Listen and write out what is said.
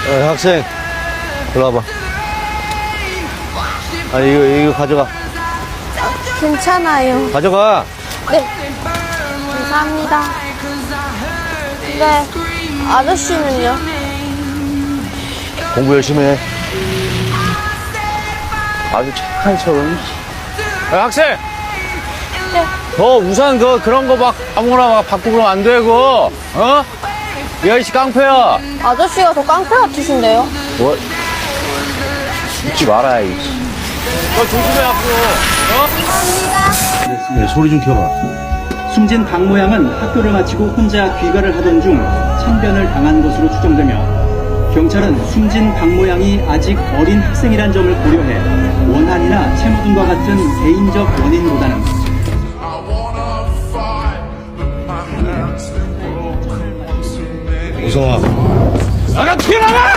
학생, 일로 와봐. 아니, 이거 가져가. 괜찮아요. 가져가. 네. 감사합니다. 네. 아저씨는요? 공부 열심히 해. 아주 착한 척은. 야, 학생! 네. 너 우산 그런 거 막 아무거나 막 받고 그러면 안 되고, 어? 이 아저씨 깡패야. 아저씨가 더 깡패 같으신데요? 뭐? 웃지 마라, 이씨. 너 조심해, 앞으로. 어? 네, 소리 좀 켜봐. 숨진 박 모양은 학교를 마치고 혼자 귀가를 하던 중 참변을 당한 것으로 추정되며 경찰은 숨진 박 모양이 아직 어린 학생이란 점을 고려해 원한이나 채무 등과 같은 개인적 원인보다는 우성아. 나가 튀어나가!